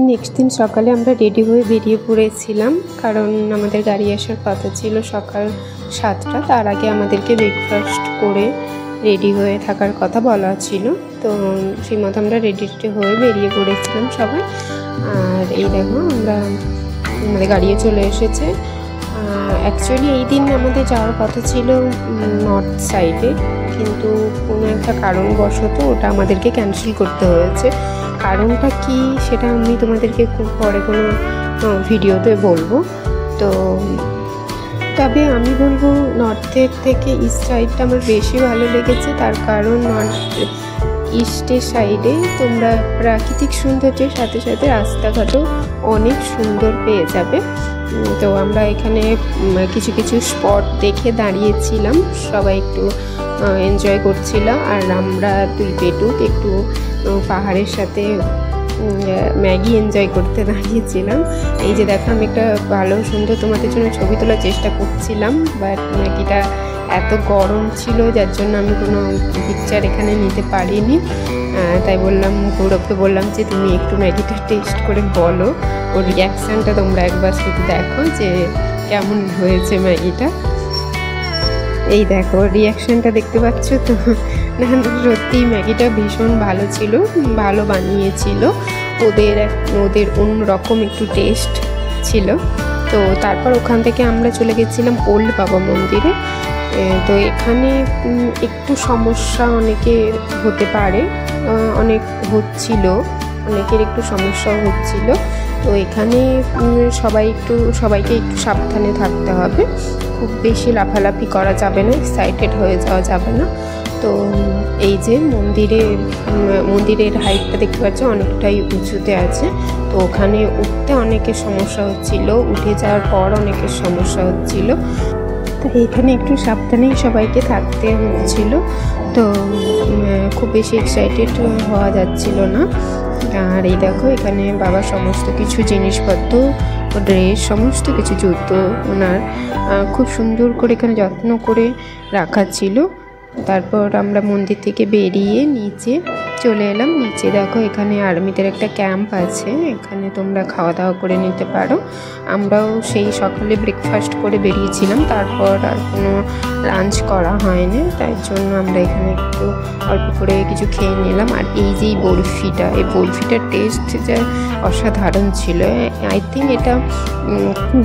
Next দিন সকালে আমরা রেডি হয়ে বেরিয়ে পড়েছিলাম, কারণ আমাদের গাড়ি আসার কথা ছিল সকাল 7টা। তার আগে আমাদেরকে ব্রেকফাস্ট করে রেডি হয়ে থাকার কথা বলা ছিল। তো সেই মতো আমরা রেডি হয়ে বেরিয়ে পড়েছিলাম সবাই। আর এই দেখো আমাদের গাড়িও চলে এসেছে। অ্যাকচুয়ালি এই দিন আমাদের যাওয়ার কথা ছিল নর্থ সাইডে, কিন্তু কোনো একটা কারণবশত ওটা আমাদেরকে ক্যান্সেল করতে হয়েছে। কারণটা কি সেটা আমি তোমাদেরকে খুব পরে কোনো ভিডিওতে বলবো। তো তবে আমি বলবো নর্থের থেকে ইস্ট সাইডটা আমার বেশি ভালো লেগেছে। তার কারণ নর্থ ইস্টের সাইডে তোমরা প্রাকৃতিক সৌন্দর্যের সাথে সাথে রাস্তাঘাটও অনেক সুন্দর পেয়ে যাবে। তো আমরা এখানে কিছু কিছু স্পট দেখে দাঁড়িয়েছিলাম, সবাই একটু এনজয় করছিলাম। আর আমরা দুই পেটুক একটু পাহাড়ের সাথে ম্যাগি এনজয় করতে দাঁড়িয়েছিলাম। এই যে দেখো, আমি একটা ভালো সুন্দর তোমাদের জন্য ছবি তোলার চেষ্টা করছিলাম, বাট ম্যাগিটা এত গরম ছিল যার জন্য আমি কোনো পিকচার এখানে নিতে পারিনি। তাই বললাম, গৌরবকে বললাম যে তুমি একটু ম্যাগিটা টেস্ট করে বলো, ওর রিয়াকশানটা তোমরা একবার শুধু দেখো যে কেমন হয়েছে ম্যাগিটা। এই দেখো রিয়াকশানটা দেখতে পাচ্ছ তো। না, সত্যি ম্যাগিটা ভীষণ ভালো ছিল, ভালো বানিয়েছিল। ওদের অন্যরকম একটু টেস্ট ছিল। তো তারপর ওখান থেকে আমরা চলে গেছিলাম ওল্ড বাবা মন্দিরে। তো এখানে একটু সমস্যা অনেকের হতে পারে, অনেকের একটু সমস্যাও হচ্ছিল। তো এখানে সবাইকে একটু সাবধানে থাকতে হবে, খুব বেশি লাফালাফি করা যাবে না, এক্সাইটেড হয়ে যাওয়া যাবে না। তো এই যে মন্দিরের হাইটটা দেখতে পাচ্ছ অনেকটাই উঁচুতে আছে। তো ওখানে উঠতে অনেকের সমস্যা হচ্ছিল, উঠে যাওয়ার পর অনেকের সমস্যা হচ্ছিল। তো এইখানে একটু সাবধানেই সবাইকে থাকতে হচ্ছিল। তো খুব বেশি এক্সাইটেড হওয়া যাচ্ছিল না। আর এই দেখো, এখানে বাবা সমস্ত কিছু জিনিসপত্র, ড্রেস, সমস্ত কিছু জুতো ওনার খুব সুন্দর করে এখানে যত্ন করে রাখা ছিল। তারপর আমরা মন্দির থেকে বেরিয়ে নিচে চলে এলাম। নিচে দেখো, এখানে আর্মিদের একটা ক্যাম্প আছে, এখানে তোমরা খাওয়া দাওয়া করে নিতে পারো। আমরাও সেই সকালে ব্রেকফাস্ট করে বেরিয়েছিলাম, তারপর আর কোনো লাঞ্চ করা হয়নি, তাই জন্য আমরা এখানে একটু অল্প করে কিছু খেয়ে নিলাম। আর এই যে বরফিটার টেস্ট যা অসাধারণ ছিল। আই থিঙ্ক এটা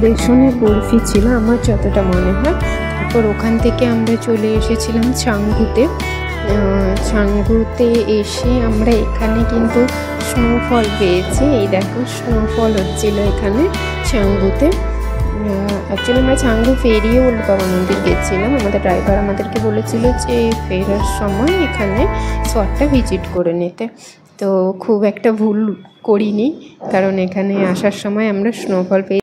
বেসনের বরফি ছিল আমার যতটা মনে হয়। তারপর ওখান থেকে আমরা চলে এসেছিলাম চাঙ্গুতে এসে আমরা এখানে কিন্তু স্নোফল পেয়েছি। এই দেখো, স্নোফল হচ্ছিল এখানে চাঙ্গুতে। অ্যাকচুয়ালি আমরা চাঙ্গু ফেরিয়ে ওল্ড বাবা মন্দির গেছিলাম। আমাদের ড্রাইভার আমাদেরকে বলেছিল যে ফেরার সময় এখানে স্পটটা ভিজিট করে নিতে। তো খুব একটা ভুল করিনি, কারণ এখানে আসার সময় আমরা স্নোফল পেয়ে